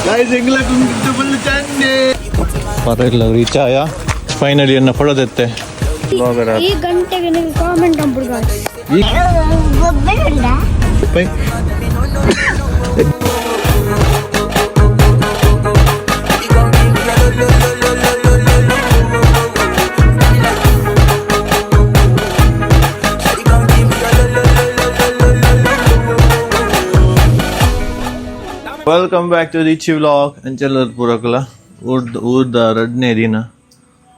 guys English कुंटू full चंडे ಪರವಾಗಿಲ್ಲ ರೀಚ್ ಆಯ ಫೈನಲಿ ಎನ್ನ ಫೊಳದೆತ್ತೆ ಈ ಗಂಟೆಗೆ ನೀವು ಕಾಮೆಂಟ್ ಅಂಬಿಡ್ಗ welcome back to Richie vlog ಅಂಚೆಲ್ಲರ ಪೂರಕಲ ಊರ್ದ ರಡ್ನೇ ದಿನ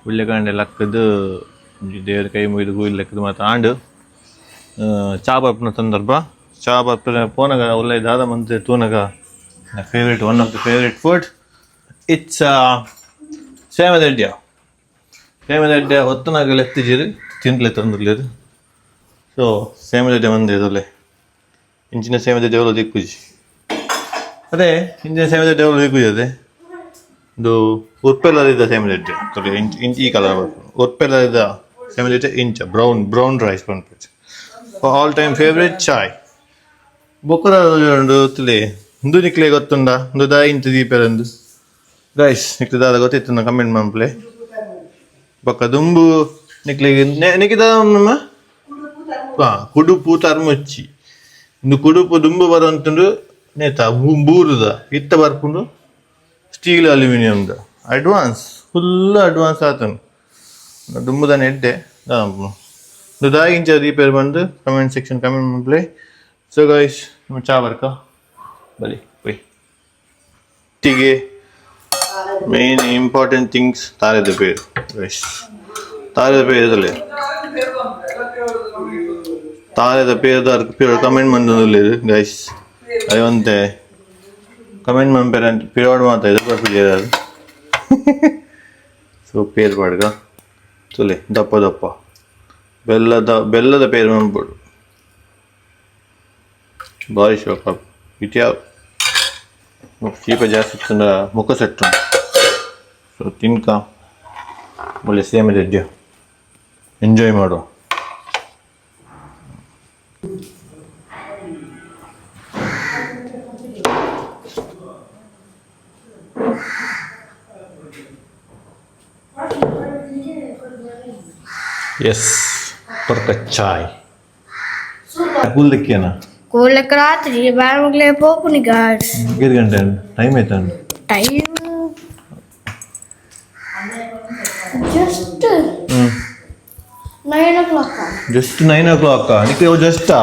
ಉಳ್ಳೆಕಾಂಡೆ ಲಕ್ಕದು ದೇವ್ರ ಕೈ ಮುಗಿದು ಹೂವಿನ ಲೆಕ್ಕದು ಮತ್ತು ಆಂಡು ಚಾ ಬರ್ಪನ ಸಂದರ್ಭ ಚಾ ಬರ್ಪನ ಪೋನಗ ಒಳ್ಳೆ ದಾದ ಮಂತ್ರಿ ತೂನಗ favourite one of the favourite food it's ಸೇಮದಡ್ಯ ಹೊತ್ತನಾಗ ಲೆತ್ತಿಜಿರು ತಿಂದ್ಲೆ ತಂದಿರ್ಲಿರು ಸೊ ಸೇಮದಡ್ಯ ಮಂದಿ ಇದೊಳ್ಳೆ ಇಂಚಿನ ಸೇಮದಡ್ಯ ಅವಳು ದಿಕ್ಕುಜಿ ಅದೇ ಇಂಚಿನ ಸೇಮದಡ್ಯ ಅವಳು ದಿಕ್ಕುಜಿ ಅದೇ ಇದು ಉರ್ಪೆಲ್ಲರಿದ್ದ ಸೇಮದಡ್ಯ ಈ ಕಲರ್ ಉರ್ಪೆಲ್ಲರಿದ್ದ ಸೇಮದಡ್ಯ ಇಂಚ ಬ್ರೌನ್ ರೈಸ್ ಪಂಪೆಚ್ ಆಲ್ ಟೈಮ್ ಫೇವ್ರೇಟ್ ಚಾಯ್ ಬೊಕ್ಕರ ಗೊತ್ತಿಲ್ಲ ಇಂದು ನಿಕ್ಲೆ ಗೊತ್ತುಂಡ ಇಂದು ದಾ ಇಂಚ ದೀಪರಂದು ಗೈಸ್ ನಿಕ್ಲೆ ದಾದ ಗೊತ್ತಿತ್ತು ನಾ ಕಮೆಂಟ್ ಮಾಡ್ಪ್ಲೆ ಬೊಕ್ಕ ದುಂಬು ನಿಕ್ಲೆಗೆ ನಿಕ್ಕಿದ ನಮ್ಮ ಕುಡುಪು ತರ್ಮುಚ್ಚಿ ಇಂದು ಕುಡುಪು ದುಂಬು ಬರುವಂತುಂಡು ನೇತ ಬೂರುದ ಇತ್ತ ಬರ್ಪುಂಡು ಸ್ಟೀಲ್ ಅಲ್ಯೂಮಿನಿಯಮ್ದ ಫುಲ್ ಅಡ್ವಾನ್ಸ್ ಆತನು ದುಂಬುದ ನೆಡ್ಡೆ ದಾಗಿಂಚ ದೀಪೇರು ಬಂದು ಕಮೆಂಟ್ ಸೆಕ್ಷನ್ ಕಮೆಂಟ್ ಮಾಡ್ಪ್ಲೆ ಸೊ ಗೈಸ್ ನಿಮ್ಮ ಚಾ ಬರ್ಕ ಬಲಿ ಬೈ ಟೀಗೆ ಮೇನ್ ಇಂಪಾರ್ಟೆಂಟ್ ಥಿಂಗ್ಸ್ ತಾರೆದ ಪೇರು ಗೈಸ್ ತಾರೆದ ಪೇರದಲ್ಲೇ ತಾರೆದ ಪೇರು ಕಮೆಂಟ್ ಬಂದಿದ್ದು ಗೈಸ್ ಅಯ್ಯಂತೆ ಕಮೆಂಟ್ ಮಾಡ್ಬೇರೆ ಅಂತ ಪಿರಿಯಡ್ ಮಾತಾ ಇದು ಬರ್ಬಿಟ್ಟಿದ್ದಾರೆ ಸೊ ಪೇರು ಪಾಡ್ಗ ಚೊಲೆ ದಪ್ಪ ಬೆಲ್ಲದ ಪೇರು ಮಾಡ್ಬಿಡು ಭಾರಿ ಶೋಕ ಇಟ್ಯಾವ ಚೀಪ ಜಾಸ್ತಿ ಇತ್ತಂದ್ರೆ ಮುಖ ಸೆಟ್ಟು ಸೊ ತಿನ್ಕ ಒಳ್ಳೆ ಸೇಮದಡ್ಯ ಎಂಜಾಯ್ ಮಾಡುವ ಎಸ್ ಪರ್ಫೆಕ್ಟ್ ಚಾಯ್ ಕೂಲ್ದಕ್ಕಿಯನ ಕೋಲಕ್ಕೆ ರಾತ್ರಿ ಬಾಳ್ಮಗ್ಲೇ ಪೋಪುನಿ ಗಾಡ್ 5 ಗಂಟೆ ಟೈಮ್ ಆಯ್ತಂಡು time just 9 o'clock just 9 o'clock ನಿಕ್ಕೆ ಜಸ್ಟಾ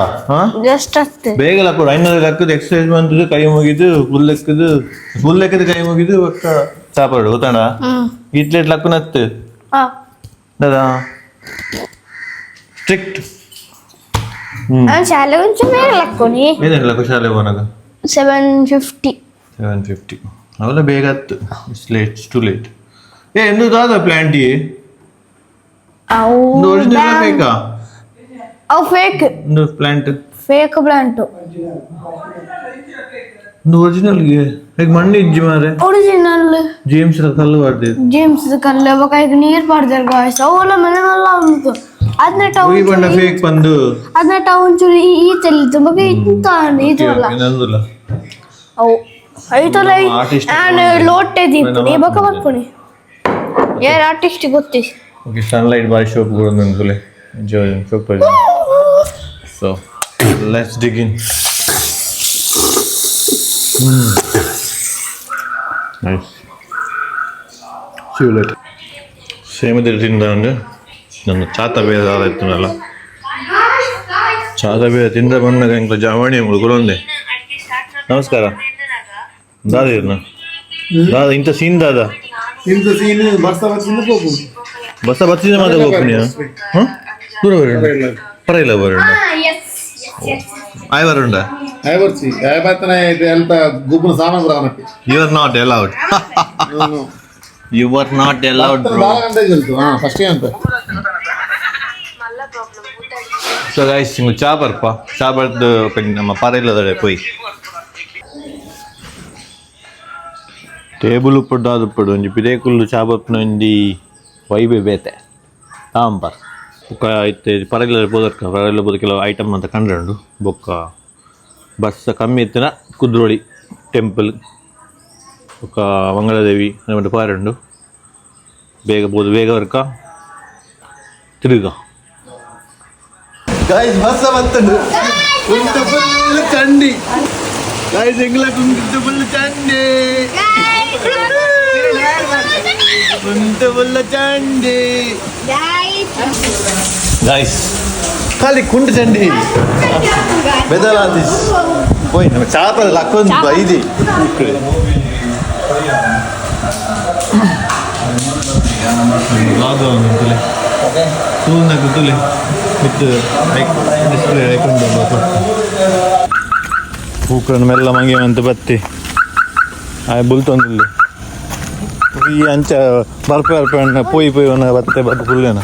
ಜಸ್ಟ್ ಅಷ್ಟೇ ಬೇಗಲ ಕೂಡ 500 ಲೆಕ್ಕದ ಎಕ್ಸರ್ಸೈಸ್ ಬಂತದ್ದು ಕೈ ಮುಗಿದು ಫುಲ್ ಲೆಕ್ಕದ ಕೈ ಮುಗಿದು ಒಕ್ಕ ಚಾಪಾಡು ಗೊತ್ತಾಣ ಇಟ್ಲೆಟ್ ಲಕ್ಕು ನತ್ತು ದಾದಾ ಸ್ಟ್ರಿಕ್ಟ್ ಶಾಲೆ ಒಂಚು ಬೇಗ ಲಕ್ಕೋನಿ ಏನೇನು ಲಕ್ಕು ಶಾಲೆ ಹೋನಾಗ 7:50 ಅವೆಲ್ಲ ಬೇಗ ಹತ್ತು ಇಟ್ಸ್ ಟು ಲೇಟ್ ಎಂದು ದಾದ ಪ್ಲಾಂಟಿ ಒರಿಜಿನಲ್ ಬೇಕಾ ಅವು ಫೇಕ್ ಒಂದು ಪ್ಲಾಂಟ್ ಒಂದು ಒರಿಜಿನಲ್ಗೆ ಹೇಗೆ ಮಣ್ಣು ಇಜ್ಜಿ ಮಾರೆ ಒರಿಜಿನಲ್ ಜೇಮ್ಸ್ ಕಲ್ಲು ಬರ್ದಿದ್ದು ಜೇಮ್ಸ್ ಕಲ್ಲು ಬಕಾಯ್ದು ನೀರು ಪಾಡ್ದಾರ ಗಾಯ್ಸ್ ಅವೆಲ್ಲ ಮನೆಯಲ್ಲ ಉಂಟು ಅದನ್ನ ಫೇಕ್ ಬಂದು ಅದನ್ನ ಒಂಚೂರು ಈ ತಲ್ಲಿತ್ತು ಬಗ್ಗೆ ಇಂತ ಇದಲ್ಲ ಅವು ಐತಲ್ಲ ನಾನು ಲೋಟೆ ದೀಪುನಿ ಬಕ ಬರ್ಪುನಿ ಯಾರು ಆರ್ಟಿಸ್ಟ್ ಗೊತ್ತಿ ಓಕೆ ಸನ್ಲೈಟ್ ಬಾರಿ ಶೋಪ್ ಕೂಡ ನಂದುಲೆ ಎಂಜಾಯ್ ಶೋಪ್ so let's dig in nice see you later ಸೇಮದಿರಿಂದ ನನ್ನ ಚಾತ ಬೇರೆ ಆದಾಯ್ತನಲ್ಲ ಚಾತ ಬೇರೆ ತಿಂದ ಬಂದಾಗ ಇಂಕ ಜವಾಣಿ ಗುರೊಂದೆ ನಮಸ್ಕಾರ ದಾದ ದಾದ ಇಂಥ ಸೀನ್ ದಾದ ಬಸ್ಸ ಬಚ್ಚಿದ ಮಾತ್ರ ಹೋಗ್ತೀನಿ ದೂರ ಬರೋಣ ಪರವಾಗಿಲ್ಲ ಬರೋಣ ಆಯ್ ಬರೋಣ you are not allowed you are not allowed so guys ನಿಮ್ಗೆ ಚಾ ಬರ್ಪ ಚಾ ಬರ್ದು ನಮ್ಮ ಪರವಾಗಿಲ್ಲದಡೆ ಪೋಯ್ ಟೇಬಲ್ ಉಪ್ಪು ದಾದುಪ್ಪಡು ಒಂಜಿ ಪಿರೇಕುಲ್ಲು ಚಾ ಬರ್ಪುನ ಒಂಜಿ ವೈಬೆ ಬೇತೆ ತಾಂಬರ್ ಬೊಕ್ಕ ಇತ್ತೆ ಪರಗಿಲ್ಲ ಬೋದು ಕೆಲವು ಐಟಮ್ ಅಂತ ಕಂಡು ಬೊಕ್ಕ ಬಸ್ ಕಮ್ಮಿ ಇತ್ತಿನ ಕುದ್ರೋಳಿ ಟೆಂಪಲ್ ఒక మంగళదేవి అనేటువంటి పారండు ಬೇಗ ಬೋದು ಬೇಗ ವರ್ಕ ತಿರುಗ ಗಾಯ್ಸ್ ಹೊಸ ಬರ್ತಂಡು ಕುಂಟು ಫುಲ್ ಚಂಡಿ ಗಾಯ್ಸ್ ಎಂಗ್ಲ ಕುಂಟು ಫುಲ್ ಚಂಡಿ ಕುಂಟು ಫುಲ್ ಚಂಡಿ ಗಾಯ್ಸ್ ಖಾಲಿ ಕುಂಟು ಚಂಡಿ ಬೆದಲಾದಿಸ್ పోయి చేపల లక్కొంది ఇది లాగా ఉంది ತೂಲ್ನ ಗುದ್ದಲಿ ವಿತ್ ಡಿಸ್ಪ್ಲೇ ಹಾಕೊಂಡು ಹೂಕನ್ನು ಮೆಲ್ಲ ಮಂಗೆ ಅಂತ ಬತ್ತಿ ಆ ಬುಲ್ತೊಂದಿಲ್ಲ ಈ ಅಂಚ ಬರ್ಪೆ ಪೋಯಿ ಬತ್ತೆ ಬತ್ತು ಫುಲ್ಲೇನ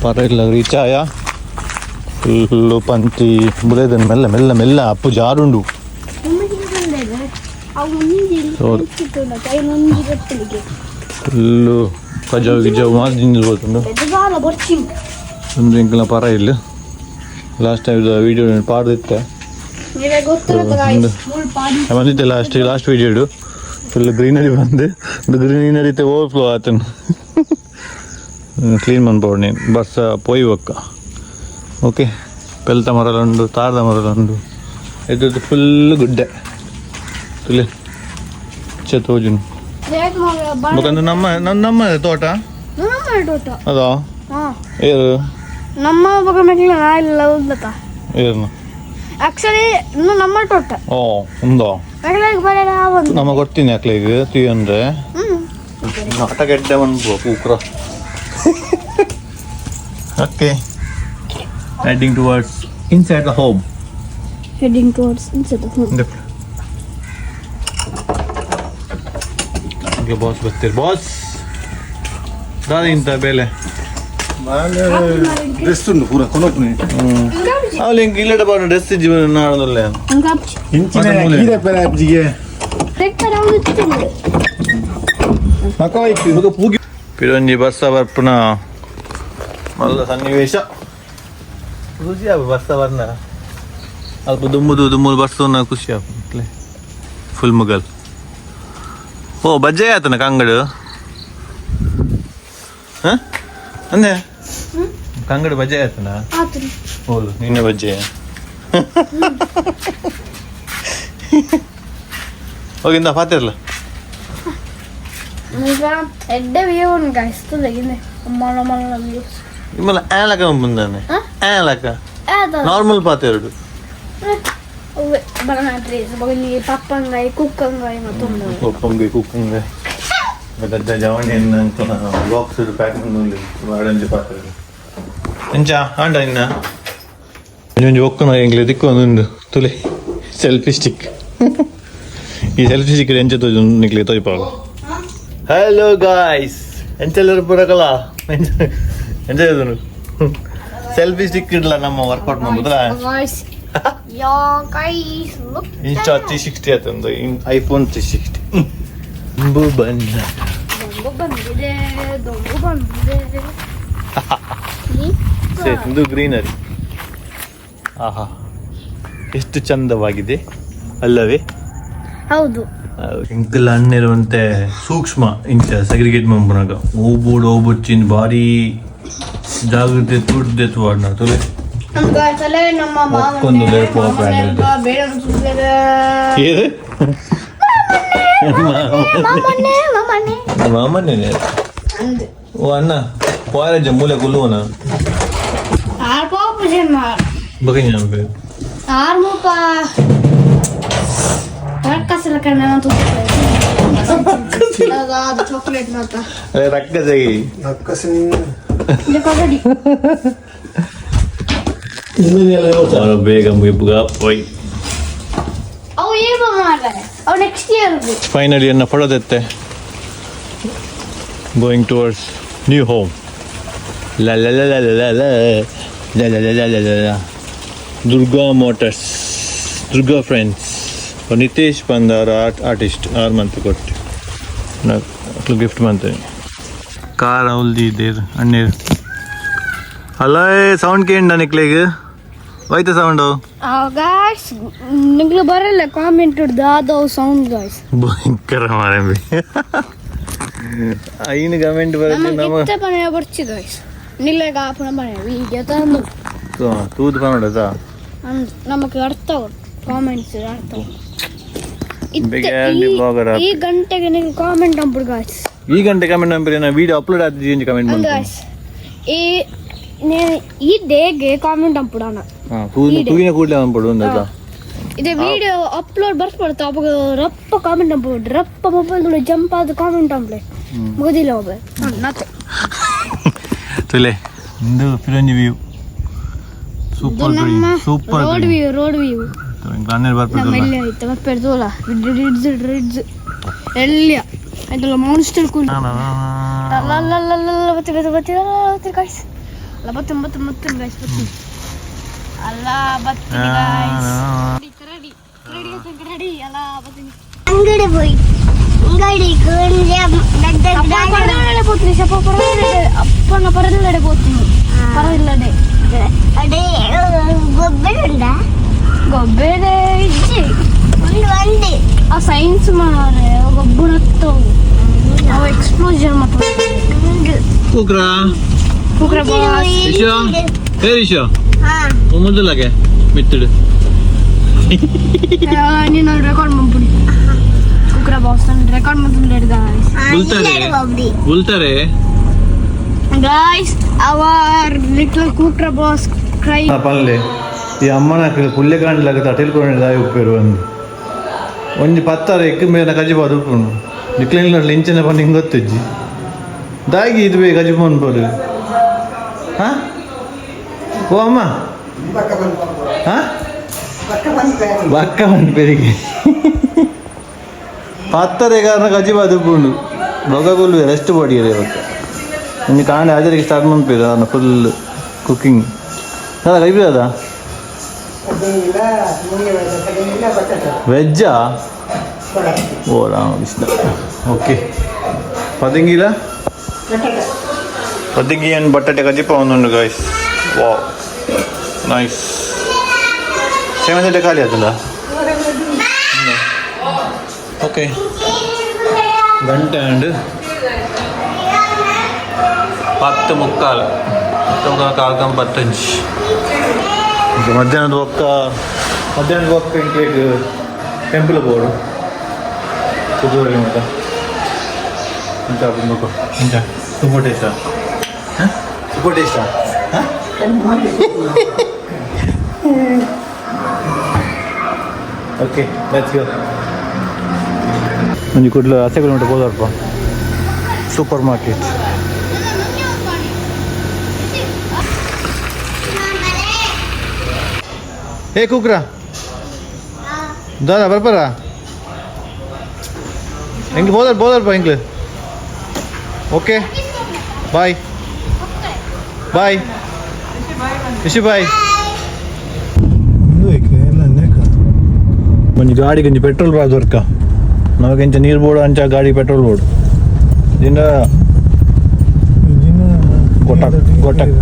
പറയില്ല റീച്ചായ ഫുള്ള് പഞ്ചി മുതൽ മെല്ലെ മെല്ലെ മെല്ലെ അപ്പു ജാറുണ്ടു ಫುಲ್ಲು ಕಜಾವು ಗಿಜಾವು ಮಾಡಿ ತಿಂದಿರ್ಬೋದುಂಡು ಒಂದು ಇಂಕಲ പറയില്ല ಲಾಸ್ಟ್ ಟೈಮ್ ವೀಡಿಯೋ ಪಾಡ್ದಿತ್ತೆ ಬಂದಿತ್ತೆ ಲಾಸ್ಟ್ ವೀಡಿಯೋ ಇಡು ಫುಲ್ ಗ್ರೀನರಿ ಬಂದು ಗ್ರೀನರಿ ಓವರ್ಫ್ಲೋ ಆತನು ಕ್ಲೀನ್ ಮಾಡ್ಬೋದು ನೀನು ಬಸ್ ಪೋಯಿ ಒಕ್ಕ ಓಕೆ ಪೆಲ್ತ ಮರಲುಂಡು ತಾರದ ಮರಲುಂಡು ಇದು ಫುಲ್ ಗುಡ್ಡೆ ತುಲೆ ತೋಜುನು ಬೇಕಂದ್ರೆ ನಮ್ಮ ತೋಟ ಅದಾ ಏರು ನಮ್ಮ ಏನು ಆಕ್ಚುಲಿ ಇನ್ನು ನಮ್ಮ ತೋಟ ಓ ಉಂದೋ ನಮ್ಮ ಕೊಡ್ತೀನಿ ಅಕ್ಲಿಗೆ ತೀ ಅಂದ್ರೆ ನಾಟಕ ಎಡ್ಡೆ ಬಂದ್ಬೋ ಪೂಕ್ರ okay heading towards inside the home okay boss ಬರ್ತೀರಿ ಬಾಸ್ ದಾದ ಇಂತ ಬೇಲೆ ಡ್ರೆಸ್ ಉಂಟು ಪೂರ ಕೊನೊಪ್ನೆ ಅವಳು ಹಿಂಗೆ ಇಲ್ಲಡೆ ಬಾಡ ಡ್ರೆಸ್ ಜೀವನ ನಾಡೋದಿಲ್ಲ ಇಂಚಿನ ಗೀರೆ ಪೆರ ಅಜ್ಜಿಗೆ ಮಕ್ಕ ಪೂಗಿ ಪಿರೊಂಜಿ ಬಸ್ಸ ಬರ್ಪುನ ಮಲ್ಲ ಸನ್ನಿವೇಶ ಖುಷಿ ಆಗ ಬಸ್ಸ ಬರ್ನ ಅಲ್ಪ ದುಮ್ಮುದು ಬಸ್ಸು ಖುಷಿ ಆಗ್ತಲೆ ಫುಲ್ ಮುಗಲ್ ಓ ಬಜ್ಜೆ ಆತನ ಕಂಗಡು ಹಾಂ ಅಂದೆ ಕಂಗಡು ಬಜ್ಜೆ ಆತನ ಹೌದು ನಿನ್ನೆ ಬಜ್ಜೆ ಹೋಗಿಂದ ಪಾತಿರಲ್ಲ ಎಡ್ಡೆ ವ್ಯೂ ಗಾಯ್ಸ್ತು ತೆಗಿದೆ ನಿಮ್ಮಲ್ಲ ಆಲಕ ಬಂದಾನೆ ಆಲಕ ನಾರ್ಮಲ್ ಪಾತೆ ಎರಡು ಪಪ್ಪಂಗಾಯಿ ಕುಕ್ಕಂಗಾಯಿ ಮತ್ತೊಂದು ಒಪ್ಪಂಗೆ ಕುಕ್ಕಂಗೆ ಗದ್ದ ಜವಣಿ ಅಂತ ಬಾಕ್ಸ್ ಪ್ಯಾಕ್ ಮಾಡಿ ಆಡಂಜಿ ಪಾತ್ರೆ ಎಂಚ ಆಂಡ ಇನ್ನ ಒಂಜಿ ಒಕ್ಕನ ಎಂಗ್ಲೆ ದಿಕ್ಕೊಂದು ತುಲೆ ಸೆಲ್ಫಿ ಸ್ಟಿಕ್ ಈ ಸೆಲ್ಫಿ ಸ್ಟಿಕ್ ಎಂಚ ತೋಜು ನಿಕ್ಲೆ ತೋಯ್ಪಾಗ ಹಲೋ ಗಾಯ್ಸ್ ಎಂಚೆಲ್ಲರೂ ಬರಕಲ್ಲ ಎಂಜಾಯ್ ಅದನ್ನು ಸೆಲ್ಫಿ ಸ್ಟಿಕ್ ಇಡಲ್ಲ ನಮ್ಮ ವರ್ಕೌಟ್ ಮಾಡ್ಬೋದಲ್ಲ ಇನ್ಸ್ಟಾ 360 ಆತಂದು ಐಫೋನ್ 360 ದೊಂಬು ಬಂದಿದೆ ಇದು ಗ್ರೀನರಿ ಆಹಾ ಎಷ್ಟು ಚಂದವಾಗಿದೆ ಅಲ್ಲವೇ ಹೌದು ಇಂಕಲ್ ಹಣ್ಣಿರುವಂತೆ ಸೂಕ್ಷ್ಮ ಇಂಚ ಸೆಗ್ರಿಗೇಟ್ ಮಾಡ್ಬಿನಾಗ ಹೋಗ್ಬಿಡ್ಚಿನ ಭಾರಿ ಜಾಗ್ರತೆ ತುಡ್ದೆತ್ತು ವಾಡ್ನ ತುಲೆ ಒಕ್ಕೊಂದು ಏರು ಮಾಮನ್ನೇ ಓ ಅಣ್ಣ ಕಾಲೇಜ್ ಮೂಲೆ ಕೊಲ್ಲುವನ ಬಗ್ಗಿ ರಕ್ಕ ಜಗಿ ಬೇಗ ಮುಗಿಪುಗ ಪೋಯ್ ಫೈನಲಿ ಅನ್ನ ಪಡೋದತ್ತೆ going towards new home Durga Motors Durga friends Nitesh ಬಂದ ಅವ್ರ ಆರ್ಟಿಸ್ಟ್ 6 ಮಂತ್ ಕೊಟ್ಟು ಅಟ್ಲು ಗಿಫ್ಟ್ ಮಾಡ್ತೇನೆ ಕಾರ್ ಅವಲ್ದಿ ಇದ್ದೇರು ಅಣ್ಣೀರು ಅಲ್ಲ ಸೌಂಡ್ ಕೇಂಡ ನಿಕ್ಲಿಗೆ ಹೋಯ್ತ ಸೌಂಡು ಗಾಯ್ಸ್ ನಿಂಗ್ಲು ಬರಲ್ಲ ಕಾಮೆಂಟ್ ಹಿಡ್ದು ಅದು ಸೌಂಡ್ ಗಾಯ್ಸ್ ಭಯಂಕರ ಮಾರಂಬಿ ಐನು ಕಮೆಂಟ್ ಬರುತ್ತೆ ನಮಗೆ ಪನೆ ಬರ್ಚಿ ಗಾಯ್ಸ್ ನಿಲ್ಲೆಗ ಆಪಣ ಪನೆ ವಿಡಿಯೋ ತಂದು ತೂದು ಪನ್ನಡದ ನಮಗೆ ಅರ್ಥ ಕಾಮೆಂಟ್ಸ್ ಅರ್ಥ ಈ ಗಂಟೆಗೆ ನೀವು ಕಾಮೆಂಟ್ ನಂಬಿಡು ಗಾಯ್ಸ್ ಈ ಗಂಟೆ ಕಮೆಂಟ್ ನಂಬರಿ ನಾ ವಿಡಿಯೋ ಅಪ್ಲೋಡ್ ಆದ ಕಮೆಂಟ್ ಮಾಡಿ ಗಾಯ್ಸ್ ಈ ಡೇಗೆ ಕಾಮೆಂಟ್ ನಂಬಿಡೋಣ ತೂಗಿನ ಕೂಡಲೇ ನಂಬಿಡು ಅಂದಲ್ಲ ಇದು ವಿಡಿಯೋ ಅಪ್ಲೋಡ್ ಬರ್ಸ್ಬಿಡ್ತಾ ಅವಾಗ ರಪ್ಪ ಕಾಮೆಂಟ್ ನಂಬಿಡು ರಪ್ಪ ಮೊಬೈಲ್ ಜಂಪ್ ಆದ ಕಾಮೆಂಟ್ ನಂಬಲೆ ಮುಗಿದಿಲ್ಲ ಮೊಬೈಲ್ ನಾತೆ ತುಲೆ ಇಂದು ಫಿರಂಜಿ view super green super road view ಗಣ್ಣರ್ ಬರ್ಪಡ್ತು ನಮ್ಮಲ್ಲಿ ಐತೆ ಬರ್ಪಡ್ತೋಲ ರಿಡ್ಜ್ ಎಲ್ಲಿ ಅದಲ್ಲ ಮಾನ್ಸ್ಟರ್ ಕೂಲ್ ಬತ್ತಿ ಗಾಯ್ಸ್ ಅಲ್ಲ ಬತ್ತಿ ಗಾಯ್ಸ್ ಬತ್ತಿ ಅಲ್ಲ ಬತ್ತಿ ಗಾಯ್ಸ್ ರೆಡಿ ಅಲ್ಲ ಬತ್ತಿ ಅಂಗಡಿ ಹೋಗಿ ಅಪ್ಪನ ಪರದಲ್ಲಡೆ ಹೋಗ್ತೀನಿ ಪರದಿಲ್ಲದೆ ಗೊಬ್ಬೆಡೆ ಇಜ್ಜಿ ಆ ಸೈನ್ಸ್ ಮಾರೆ ಗೊಬ್ಬರ ಅವು ಎಕ್ಸ್ಪ್ಲೋಷನ್ ಕುಕ್ರಾ ರಿಶೋ ಮೊದಲಾಗೆ ಮಿತ್ತಡು ನೀನು ರೆಕಾರ್ಡ್ ಮಾಡ್ಬಿಡಿ ಕುಕ್ರಾ ಬಾಸ್ ರೆಕಾರ್ಡ್ ಮಾಡ್ಬಿಡಿ ಬುಲ್ತಾರೆ guys our little Kukra boss cry ಪಲ್ಲೆ ಈ ಅಮ್ಮನ ಪುಲ್ಲೆ ಕಾಣಲಾಗ ತಟಿಲ್ಕೊಂಡು ಉಪ್ಪೇರು ಒಂದು ಒಂಜಿ ಪತ್ತಾರ ಎಕ್ಕ ಮೇಲೆ ಕಜಿಬಾದು ಉಪ್ಪುನು ನಿಕ್ಲಿನ ಲಿಂಚನೆ ಬಂದು ಹಿಂಗೆ ಗೊತ್ತಜ್ಜಿ ದಾಗಿ ಇದು ಬೇ ಕಜಿಬೋನ್ ಬೋಡು ಹಾಂ ಓ ಅಮ್ಮ ಹಾಂ ಬಕ್ಕ ಬಂದು ಪೆರಿಗೆ ಪತ್ತರ ಕಾರಣ ಕಜಿಬಾದು ಉಪ್ಪುಂಡು ಬೊಗಗುಲ್ವೆ ರೆಸ್ಟ್ ಬಾಡಿಯರು ಇವತ್ತು ನಿಮಗೆ ಕಾಣೆ ಹಾಜರಿಗೆ ಸ್ಟಾರ್ಟ್ ಮಾಡ್ಬೇಕು ಅದನ್ನು ಫುಲ್ ಕುಕ್ಕಿಂಗ್ ಅದ ಕೈಬಿ ಅದ ವೆಜ್ಜಾ ಓ ರಾಮಕೃಷ್ಣ ಓಕೆ ಪದಂಗಿಲ ಪದಂಗಿ ಅಂಡ್ ಬಟಾಟೆ ಕಜಿಪ ಒಂದುಂಡು ಗಾಯ್ಸ್ ವಾ ನೈಸ್ ಸೇವಂತಿ ಖಾಲಿ ಆಯ್ತಲ್ಲ ಓಕೆ ಗಂಟೆ ಅಂಡ್ 10:45 ಕಾಲ್ಕಂಬತ್ತಂಜಿ ಮಧ್ಯಾಹ್ನದ ಒಕ್ಕ ಇಂಕ್ಲೇಗೆ ಟೆಂಪಲ್ ಬೋರ್ಡು ಕುದುರೆ ಅಂತ ಇಂಚ ತುಂಬ ಟೇಸ್ಟಾ ತುಂಬ ಟೇಸ್ಟಾ ಓಕೆ ಲೆಟ್ಸ್ ಗೋ ಒಂಜಿ ಕುಡ್ಲು 10 ಕಿಲೋಮೀಟರ್ ಹೋದರ್ಪ ಸೂಪರ್ ಮಾರ್ಕೆಟ್ ಏ ಕುಕ್ರಾ ದಾದಾ ಬರ್ಬರ ಹೆಂಗೆ ಬೋದರ್ಪ ಹೆಂಗೆ ಓಕೆ ಬಾಯ್ ಬಾಯ್ ಇಶು ಬಾಯ್ ಒಂಜಿ ಗಾಡಿ ಒಂಜಿ ಪೆಟ್ರೋಲ್ ಬಾದ್ ವರ್ಕ ನಮಗೆಂಚ ನೀರು ಬೋಡು ಅಂಚ ಗಾಡಿ ಪೆಟ್ರೋಲ್ ಬೋಡು ಇದನ್ನ ಗೊಟ್ಟಕ್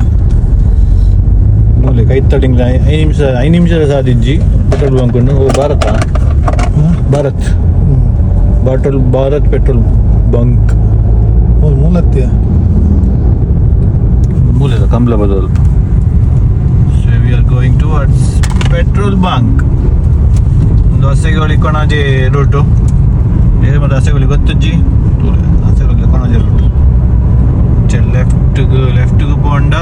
ನೋಡಿ ಕೈ ತಡಿಂಗ್ 5 ನಿಮಿಷ ಸಾಧಿಜ್ಜಿ petrol bunk Bharat petrol bunk ಮೂಲದ ಕಮಲ ಬದಲ್ so we are going towards petrol bunk ಒಂದು ಹಸೆಗೋಳಿ ಕೊಣಾಜೆ ರೂಟು ಮತ್ತೆ ಹಸೆಗೋಳಿ ಗೊತ್ತಜ್ಜಿ ಹಸೆಗೋಳಿ ಕೊಣಾಜೆ ರೂಟು ಲೆಫ್ಟ್ಗೆ ಪೋಂಡ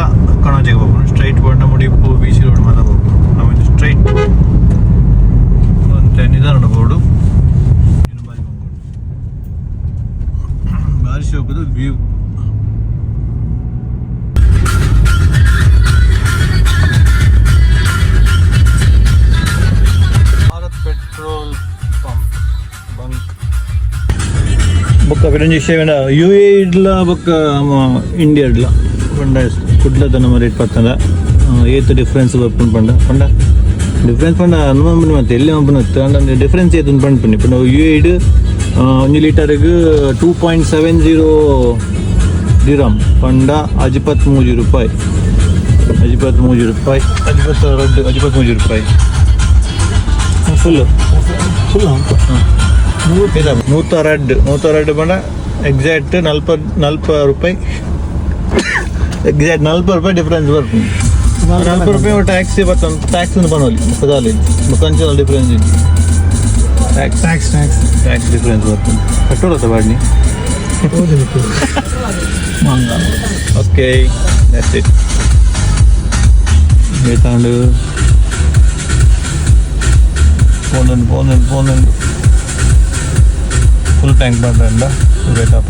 ಕಣಾಜೆಗೆ ಹೋಗ್ಬೋದು ಸ್ಟ್ರೈಟ್ ಪೋಂಡ ಮುಡಿಪು ಬಿ ಸಿ ರೋಡ್ ಮಾತ್ರ ಹೋಗ್ಬೋದು ಆಮೇಲೆ ಸ್ಟ್ರೈಟ್ ಒಂದು ನಿಧಾನ ಬೋರ್ಡು ಬಾರಿಸಿ ಹೋಗೋದು view Bharat petrol pump bunk ಬೊಕ್ಕ ಪೆರಂಜಿ ಸೇವೆಂಡ ಯು ಎ ಇಡ್ಲ ಬೊಕ್ಕ ಇಂಡಿಯಾ ಇಡ್ಲ ಪಂಡ ಕುಡ್ಲದ ನಮ್ಮ ರೇಟ್ ಪತ್ತಂದ ಏತ್ ಡಿಫ್ರೆನ್ಸ್ ಬರ್ಪುಂಡು ಪಂಡ ಡಿಫ್ರೆನ್ಸ್ ಪಂಡ ಅನುಮಾನ ಮತ್ತೆ ಎಲ್ಲಿ ಬಂತು ಅಂದ್ರೆ ಡಿಫ್ರೆನ್ಸ್ ಏತು ಪಂಡ್ಪುನಿ ఇప్పుడు ಯು ಐಡ್ 1 ಲೀಟರ್ಗೆ 2.70 ದಿರಂ ಪಂಡ 53 ರೂಪಾಯಿ 53 ರೂಪಾಯಿ 53 ರೂಪಾಯಿ ಫುಲ್ ನೂತ ಪಂಡ ಎಕ್ಸಾಕ್ಟ್ 40 ರೂಪಾಯಿ ಎಕ್ಸಾಕ್ಟ್ 40 ರೂಪಾಯಿ ಡಿಫ್ರೆನ್ಸ್ ಬರ್ತದೆ 40 ರೂಪಾಯಿ ಟ್ಯಾಕ್ಸ್ ಬರ್ತದೆ ಟ್ಯಾಕ್ಸ್ ಬನ್ನೋಲಿ ಪದಾಲಿ ಕೊಂಚ ಡಿಫ್ರೆನ್ಸ್ ಇದೆ ಟ್ಯಾಕ್ಸ್ ಡಿಫ್ರೆನ್ಸ್ ಬರ್ತದೆ ಪೆಟ್ರೋಲ್ ಅಥವಾ ಬಾಡ್ನಿ ಓಕೆ ದಟ್ಸ್ ಇಟ್ ತಗೊಂಡು ಫೋನ್ ಫುಲ್ ಟ್ಯಾಂಕ್ ಮಾಡ್ರಂಡ ಬೇಕಾಪ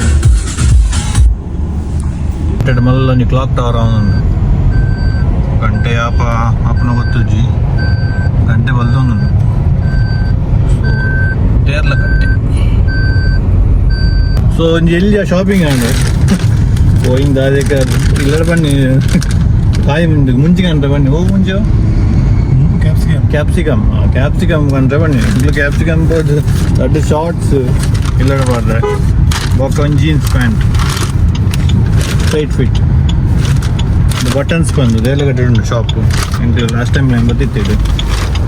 మళ్ళీ నీ క్లాక్ టవర్ అవును గంటే ఆపన ಗೊತ್ತುಜಿ ಗಂಟೆ ಬಲ್ದೊಂದು ಸೊ ತೇರ್ಲ ಕಟ್ಟೆ ಸೊ ಎಲ್ಲಿ ಶಾಪಿಂಗ್ ಆಂಡೆ ಹೋಯಿಂದ ಅದಕ್ಕೆ ಇಲ್ಲರ ಬನ್ನಿ ಕಾಯಿ ಮುಂಚೆ ಕಂಡ್ರೆ ಬನ್ನಿ ಹೋಗಿ ಮುಂಚೆ ಕ್ಯಾಪ್ಸಿಕಮ್ ಕಂಡ್ರೆ ಬನ್ನಿ ಇಂట్లో ಕ್ಯಾಪ್ಸಿಕಮ್ ದೊಡ್ಡ ಶಾರ್ಟ್ಸ್ ಇಲ್ಲರ ಬಾರ್ರೆ ಒಂದು jeans pant tight fit buttons ಬಂದು ದೇಲ ಕಟ್ಟೆ ಉಂಟು ಶಾಪ್ ಇಂಟು ಲಾಸ್ಟ್ ಟೈಮ್ ನಾನು ಬರ್ತಿದ್ದೆ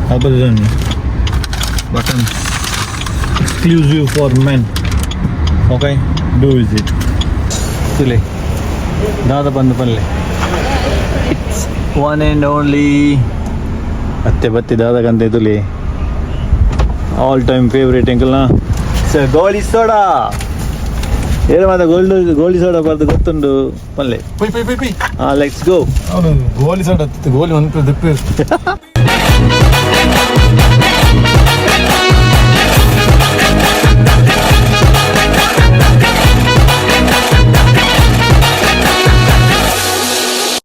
ಹಬ್ಬದ buttons exclusive for men okay do visit ತುಲೆ ದಾದ ಬಂದು ಪಲ್ಲೆ ಇಟ್ಸ್ ಒನ್ ಆ್ಯಂಡ್ ಓನ್ಲಿ ಅತ್ತೆ ಬತ್ತಿ ದಾದಗಂತ ತುಲಿ ಆಲ್ ಟೈಮ್ ಫೇವ್ರೇಟ್ ಎಂಕಲ್ನ ಗೋಲಿ ಸೋಡಾ ಏನು ಮಾತ್ರ ಗೋಲಿ ಸೋಡಾ ಬರ್ದು ಗೊತ್ತುಂಡು ಪಲ್ಲೆ ಲೆಟ್ಸ್ ಗೋ ಗೋಲಿ ಸೋಡಾ ಗೋಲಿ ಒಂದು